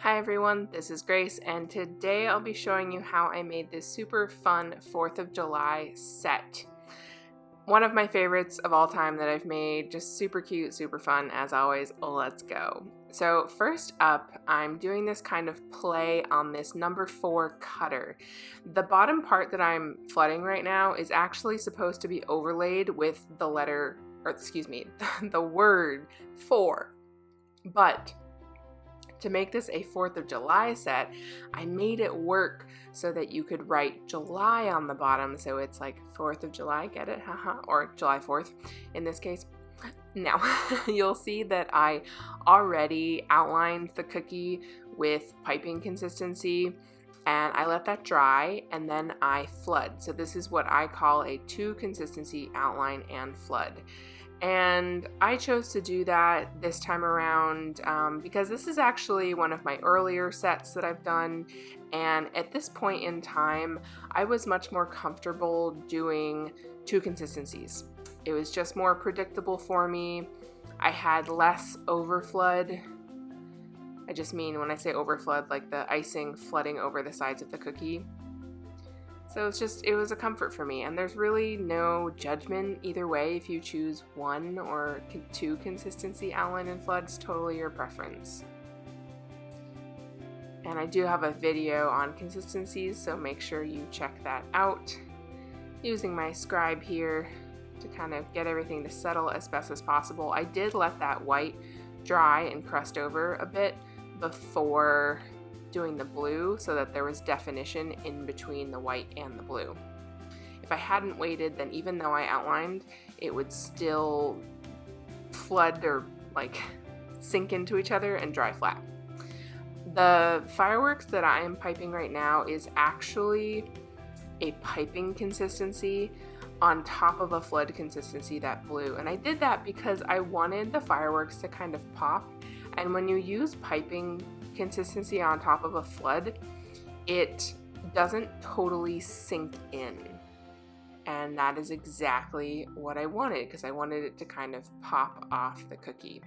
Hi everyone, this is Grace, and today I'll be showing you how I made this super fun 4th of July set. One of my favorites of all time that I've made, just super cute, super fun, as always. Let's go. So first up, I'm doing this kind of play on this number 4 cutter. The bottom part that I'm flooding right now is actually supposed to be overlaid with the letter, or excuse me, the word 4. But to make this a 4th of July set, I made it work so that you could write July on the bottom, so it's like 4th of July, get it? Haha, or July 4th in this case. Now, you'll see that I already outlined the cookie with piping consistency, and I let that dry, and then I flood. So this is what I call a 2 consistency outline and flood. And I chose to do that this time around because this is actually one of my earlier sets that I've done, and at this point in time I was much more comfortable doing 2 consistencies. It was just more predictable for me. I had less overflood. I just mean when I say overflood, like the icing flooding over the sides of the cookie. So it was a comfort for me, and there's really no judgment either way if you choose 1 or 2 consistency outline and flood. It's totally your preference. And I do have a video on consistencies, so make sure you check that out. Using my scribe here to kind of get everything to settle as best as possible. I did let that white dry and crust over a bit before doing the blue so that there was definition in between the white and the blue. If I hadn't waited, then even though I outlined, it would still flood or like sink into each other and dry flat. The fireworks that I am piping right now is actually a piping consistency on top of a flood consistency, that blue. And I did that because I wanted the fireworks to kind of pop, and when you use piping consistency on top of a flood, it doesn't totally sink in, and that is exactly what I wanted because I wanted it to kind of pop off the cookie.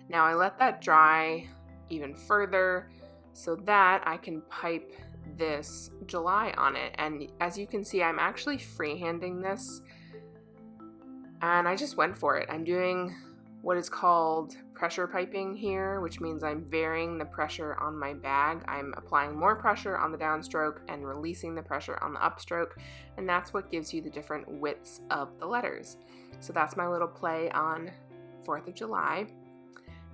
Now I let that dry even further so that I can pipe this July on it, and as you can see, I'm actually freehanding this, and I just went for it. I'm doing what is called pressure piping here, which means I'm varying the pressure on my bag. I'm applying more pressure on the downstroke and releasing the pressure on the upstroke, and that's what gives you the different widths of the letters. So that's my little play on 4th of July.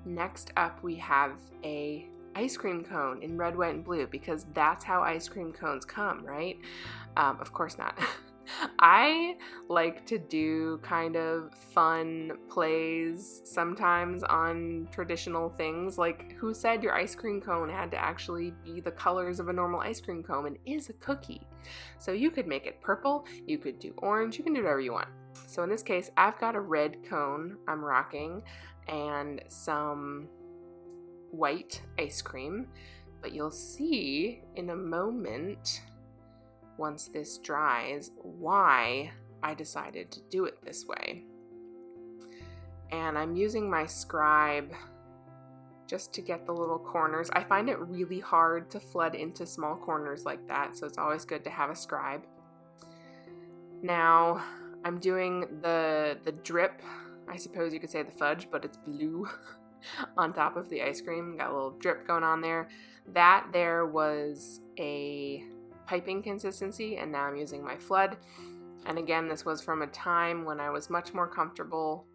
Next up, we have a ice cream cone in red, white, and blue, because that's how ice cream cones come, right? Of course not. I like to do kind of fun plays sometimes on traditional things, like who said your ice cream cone had to actually be the colors of a normal ice cream cone and is a cookie. So you could make it purple, you could do orange, you can do whatever you want. So in this case, I've got a red cone I'm rocking and some white ice cream, but you'll see in a moment, once this dries, why I decided to do it this way. And I'm using my scribe just to get the little corners. I find it really hard to flood into small corners like that, so it's always good to have a scribe. Now I'm doing the drip, I suppose you could say the fudge, but it's blue on top of the ice cream. Got a little drip going on there. That there was a piping consistency, and now I'm using my flood. And again, this was from a time when I was much more comfortable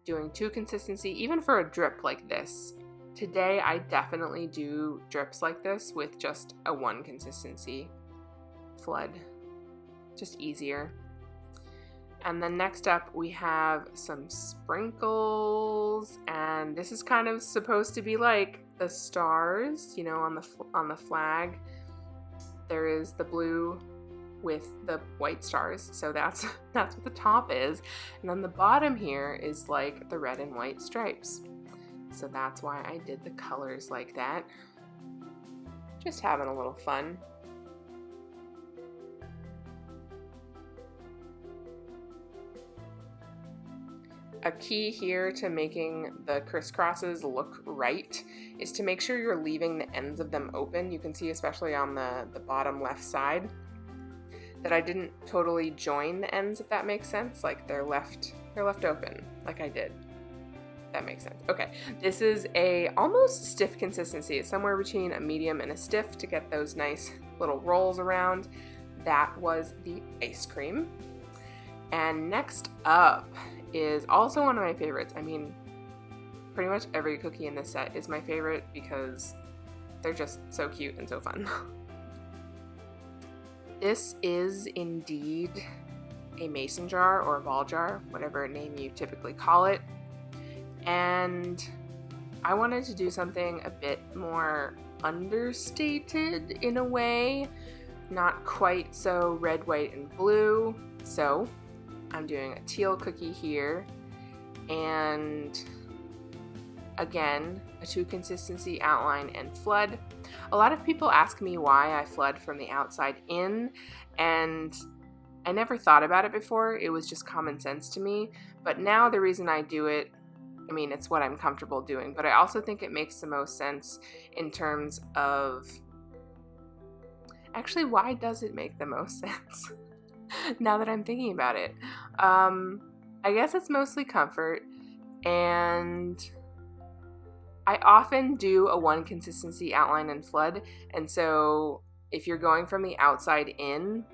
doing 2 consistency, even for a drip like this. Today I definitely do drips like this with just a 1 consistency flood, just easier. And then next up we have some sprinkles, and this is kind of supposed to be like the stars, you know, on the flag. There is the blue with the white stars, so that's what the top is, and then the bottom here is like the red and white stripes. So that's why I did the colors like that. Just having a little fun. A key here to making the crisscrosses look right is to make sure you're leaving the ends of them open. You can see, especially on the bottom left side, that I didn't totally join the ends, if that makes sense. Like they're left open, like I did. That makes sense. Okay, this is a almost stiff consistency. It's somewhere between a medium and a stiff to get those nice little rolls around. That was the ice cream. And next up is also one of my favorites. I mean, pretty much every cookie in this set is my favorite because they're just so cute and so fun. This is indeed a mason jar or a ball jar, whatever name you typically call it. And I wanted to do something a bit more understated in a way, not quite so red, white, and blue. So I'm doing a teal cookie here, and again, a 2 consistency outline and flood. A lot of people ask me why I flood from the outside in, and I never thought about it before. It was just common sense to me, but now the reason I do it, I mean, it's what I'm comfortable doing, but I also think it makes the most sense in terms of, actually, why does it make the most sense? Now that I'm thinking about it. I guess it's mostly comfort, and I often do a 1 consistency outline and flood, and so if you're going from the outside in,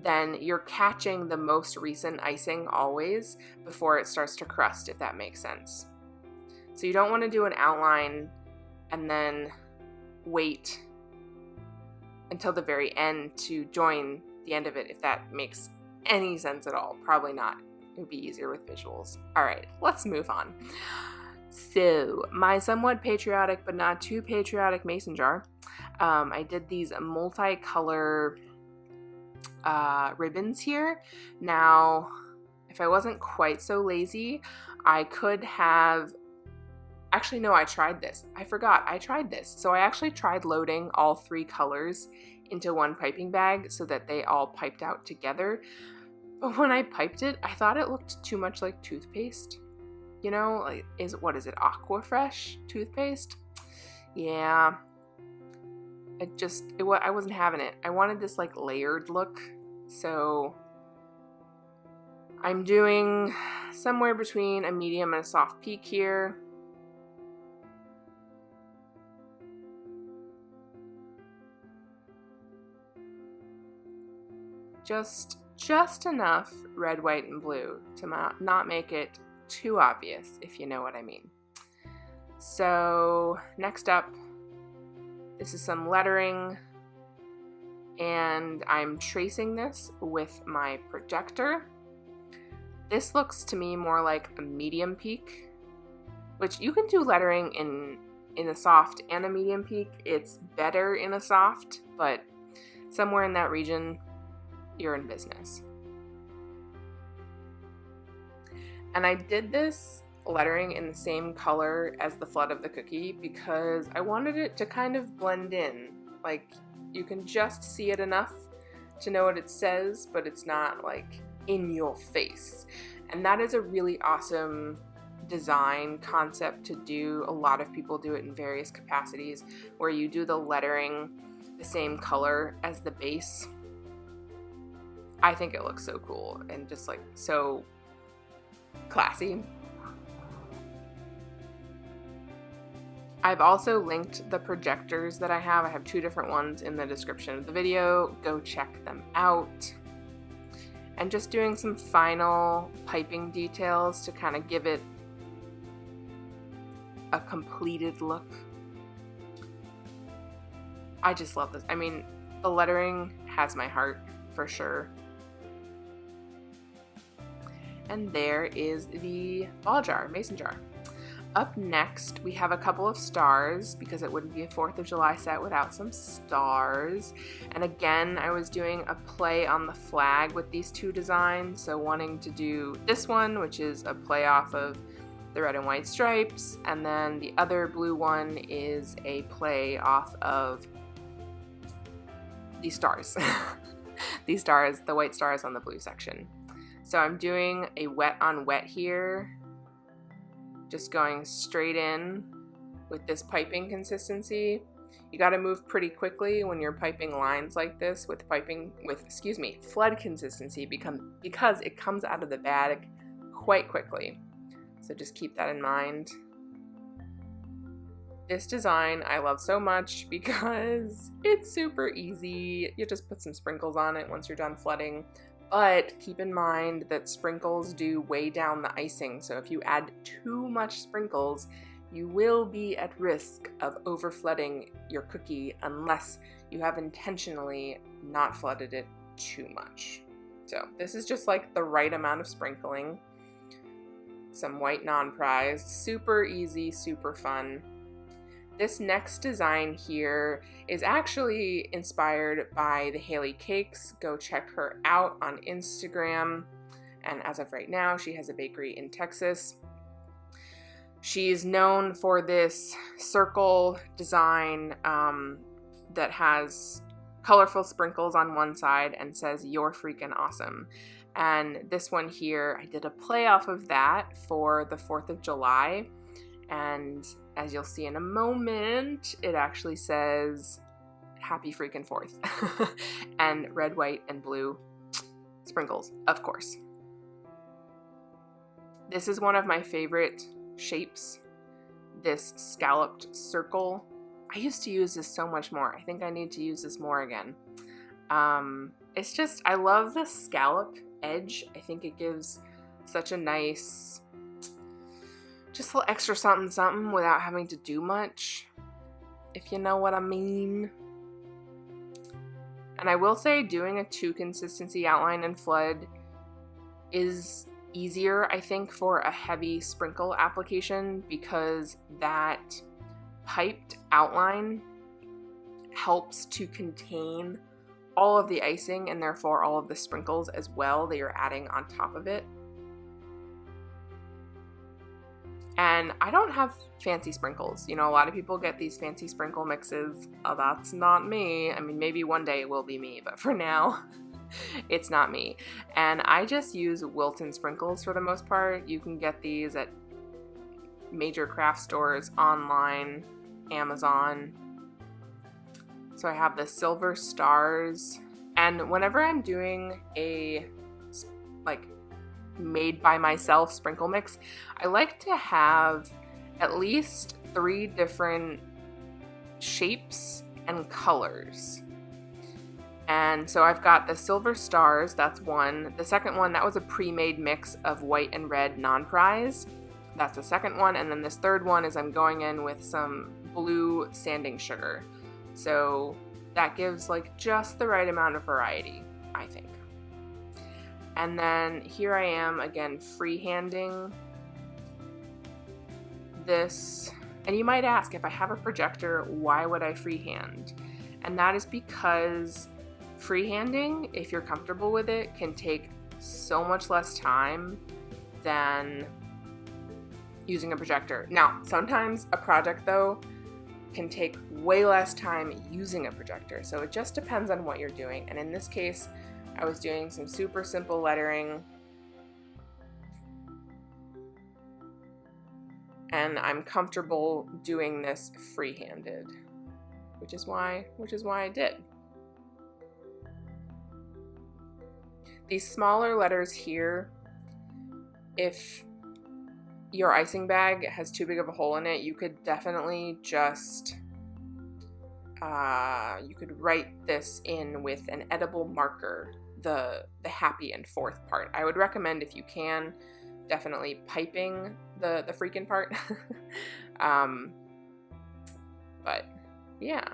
then you're catching the most recent icing always before it starts to crust, if that makes sense. So you don't want to do an outline and then wait until the very end to join the end of it, if that makes any sense at all. Probably not. It would be easier with visuals. All right, let's move on. So my somewhat patriotic but not too patriotic mason jar, I did these multicolor ribbons here. Now, if I wasn't quite so lazy, I could have, actually no, I tried this. I forgot, I tried this. So I actually tried loading all 3 colors into one piping bag so that they all piped out together. But when I piped it, I thought it looked too much like toothpaste. You know, like, what is it, Aquafresh toothpaste? Yeah. I wasn't having it. I wanted this like layered look. So I'm doing somewhere between a medium and a soft peak here. Just enough red, white, and blue to not make it too obvious, if you know what I mean. So next up, this is some lettering, and I'm tracing this with my projector. This looks to me more like a medium peak, which you can do lettering in a soft and a medium peak. It's better in a soft, but somewhere in that region, you're in business. And I did this lettering in the same color as the flood of the cookie because I wanted it to kind of blend in. Like, you can just see it enough to know what it says, but it's not like in your face. And that is a really awesome design concept to do. A lot of people do it in various capacities, where you do the lettering the same color as the base. I think it looks so cool and just like so classy. I've also linked the projectors that I have. I have 2 different ones in the description of the video. Go check them out. And just doing some final piping details to kind of give it a completed look. I just love this. I mean, the lettering has my heart for sure. And there is the ball jar, mason jar. Up next, we have a couple of stars because it wouldn't be a 4th of July set without some stars. And again, I was doing a play on the flag with these 2 designs. So wanting to do this one, which is a play off of the red and white stripes. And then the other blue one is a play off of these stars. These stars, the white stars on the blue section. So I'm doing a wet on wet here, just going straight in with this piping consistency. You got to move pretty quickly when you're piping lines like this with flood consistency because it comes out of the bag quite quickly. So just keep that in mind. This design I love so much because it's super easy. You just put some sprinkles on it once you're done flooding. But keep in mind that sprinkles do weigh down the icing. So if you add too much sprinkles, you will be at risk of over flooding your cookie unless you have intentionally not flooded it too much. So this is just like the right amount of sprinkling. Some white non-prized, super easy, super fun. This next design here is actually inspired by the Haley Cakes. Go check her out on Instagram. And as of right now, she has a bakery in Texas. She's known for this circle design that has colorful sprinkles on one side and says, "You're freaking awesome." And this one here, I did a play off of that for the 4th of July. And as you'll see in a moment, it actually says, "Happy Freakin Fourth." And red, white, and blue sprinkles, of course. This is one of my favorite shapes, this scalloped circle. I used to use this so much more. I think I need to use this more again. It's just, I love the scallop edge. I think it gives such a nice, just a little extra something something without having to do much, if you know what I mean. And I will say doing a 2 consistency outline and flood is easier, I think, for a heavy sprinkle application because that piped outline helps to contain all of the icing and therefore all of the sprinkles as well that you're adding on top of it. And I don't have fancy sprinkles. You know, a lot of people get these fancy sprinkle mixes. Oh, that's not me. I mean, maybe one day it will be me, but for now, it's not me. And I just use Wilton sprinkles for the most part. You can get these at major craft stores, online, Amazon. So I have the silver stars. And whenever I'm doing a, like, made by myself sprinkle mix, I like to have at least 3 different shapes and colors. And so I've got the silver stars, that's one. The second one, that was a pre-made mix of white and red non-prize. That's the second one. And then this third one is I'm going in with some blue sanding sugar. So that gives like just the right amount of variety, I think. And then here I am again freehanding this. And you might ask, if I have a projector, why would I freehand? And that is because freehanding, if you're comfortable with it, can take so much less time than using a projector. Now, sometimes a project though can take way less time using a projector. So it just depends on what you're doing. And in this case, I was doing some super simple lettering. And I'm comfortable doing this free-handed, which is why I did. These smaller letters here, if your icing bag has too big of a hole in it, you could definitely just, you could write this in with an edible marker, the happy and fourth part. I would recommend, if you can, definitely piping the freakin' part. But yeah,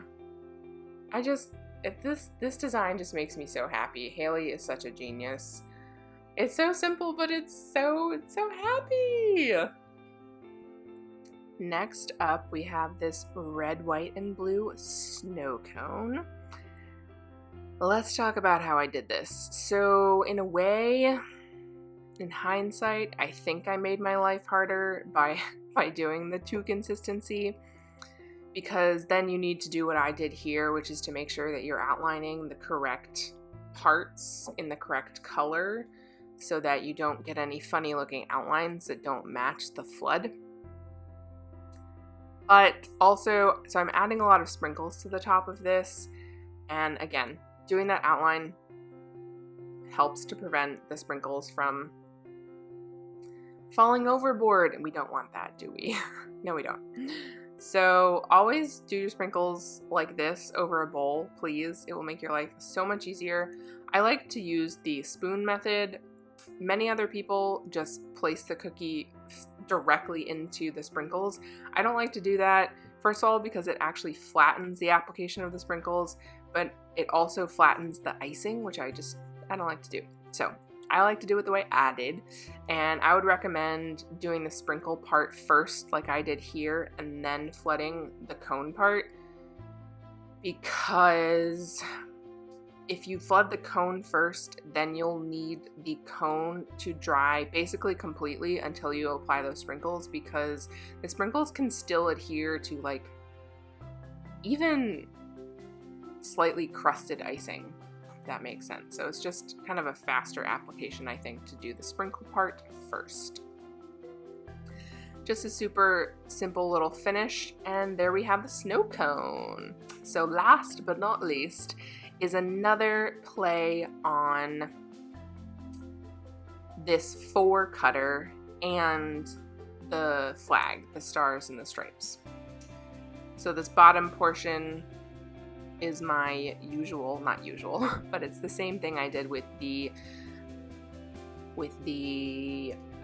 this design just makes me so happy. Haley is such a genius. It's so simple, but it's so happy. Next up, we have this red, white, and blue snow cone. Let's talk about how I did this. So in a way, in hindsight, I think I made my life harder by doing the 2 consistency, because then you need to do what I did here, which is to make sure that you're outlining the correct parts in the correct color. so that you don't get any funny looking outlines that don't match the flood. But also, so I'm adding a lot of sprinkles to the top of this, and again, doing that outline helps to prevent the sprinkles from falling overboard, and we don't want that, do we? No, we don't. So always do your sprinkles like this over a bowl, please. It will make your life so much easier. I like to use the spoon method. Many other people just place the cookie directly into the sprinkles. I don't like to do that, first of all, because it actually flattens the application of the sprinkles, but it also flattens the icing, which I don't like to do. So I like to do it the way I did, and I would recommend doing the sprinkle part first, like I did here, and then flooding the cone part, because if you flood the cone first, then you'll need the cone to dry basically completely until you apply those sprinkles, because the sprinkles can still adhere to like even slightly crusted icing, if that makes sense. So it's just kind of a faster application, I think, to do the sprinkle part first. Just a super simple little finish, and there we have the snow cone. So last but not least is another play on this 4 cutter and the flag, the stars and the stripes. So this bottom portion is my usual, not usual, but it's the same thing I did with the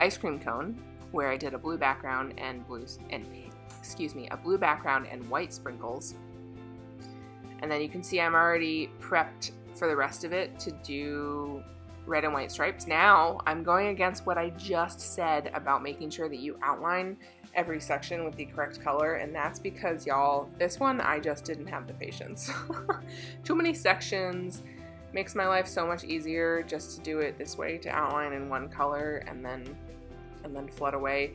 ice cream cone, where I did a blue background and a blue background and white sprinkles. And then you can see I'm already prepped for the rest of it to do red and white stripes. Now I'm going against what I just said about making sure that you outline every section with the correct color, and that's because, y'all, this one I just didn't have the patience. Too many sections. Makes my life so much easier just to do it this way, to outline in one color and then flood away.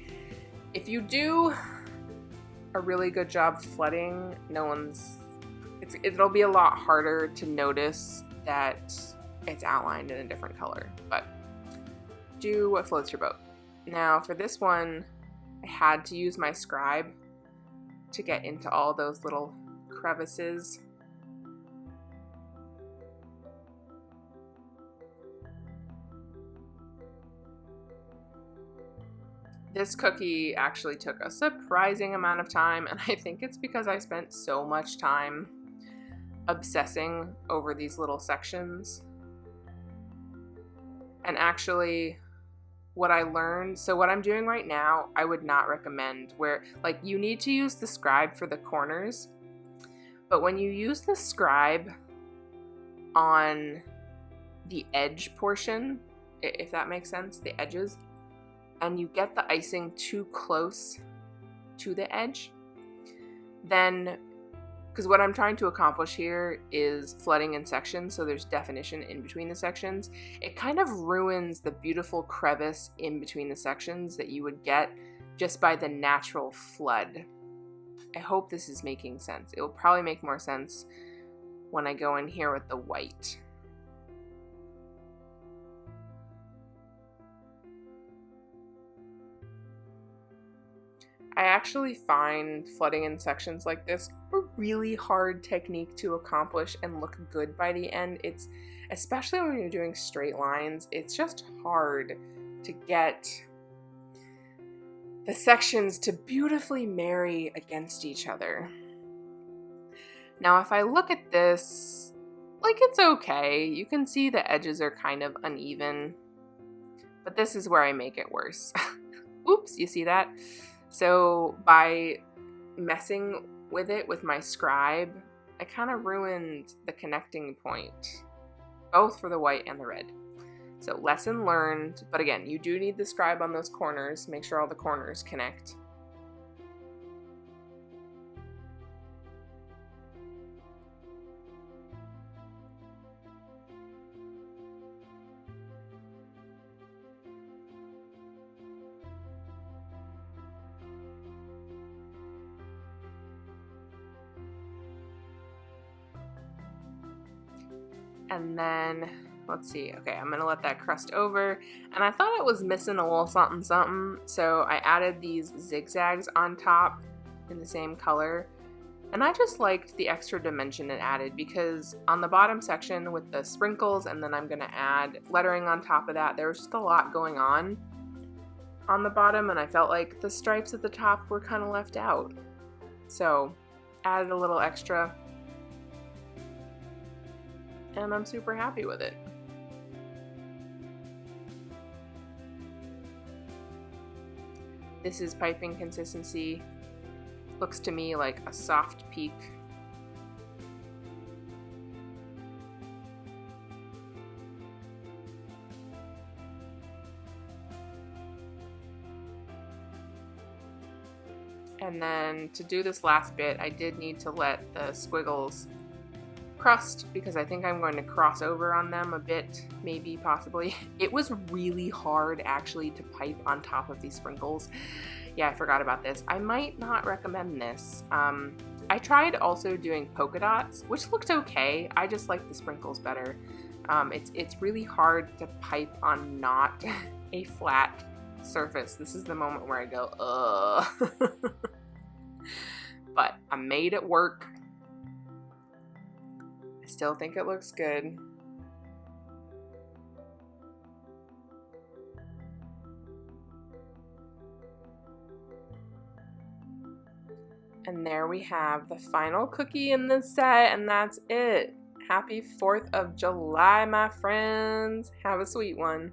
If you do a really good job flooding, it'll be a lot harder to notice that it's outlined in a different color, but do what floats your boat. Now for this one, I had to use my scribe to get into all those little crevices. This cookie actually took a surprising amount of time, and I think it's because I spent so much time obsessing over these little sections. And actually, what I learned, so what I'm doing right now, I would not recommend, where like you need to use the scribe for the corners, but when you use the scribe on the edge portion, if that makes sense, the edges, and you get the icing too close to the edge, then, because what I'm trying to accomplish here is flooding in sections, so there's definition in between the sections, it kind of ruins the beautiful crevice in between the sections that you would get just by the natural flood. I hope this is making sense. It will probably make more sense when I go in here with the white. I actually find flooding in sections like this a really hard technique to accomplish and look good by the end. It's, especially when you're doing straight lines, it's just hard to get the sections to beautifully marry against each other. Now, if I look at this, like, it's okay. You can see the edges are kind of uneven, but this is where I make it worse. Oops, you see that? So by messing with it with my scribe, I kind of ruined the connecting point, both for the white and the red. So lesson learned, but again, you do need the scribe on those corners. Make sure all the corners connect. And then let's see. Okay, I'm gonna let that crust over. And I thought it was missing a little something something, so I added these zigzags on top in the same color. And I just liked the extra dimension it added because on the bottom section with the sprinkles, and then I'm gonna add lettering on top of that, there was just a lot going on the bottom, and I felt like the stripes at the top were kind of left out. So added a little extra, and I'm super happy with it. This is piping consistency. Looks to me like a soft peak. And then to do this last bit, I did need to let the squiggles crust because I think I'm going to cross over on them a bit, maybe, possibly. It was really hard actually to pipe on top of these sprinkles. Yeah, I forgot about this. I might not recommend this. I tried also doing polka dots, which looked okay. I just like the sprinkles better. It's really hard to pipe on not a flat surface. This is the moment where I go, ugh. But I made it work. I still think it looks good. And there we have the final cookie in the set, and that's it. Happy 4th of July, my friends. Have a sweet one.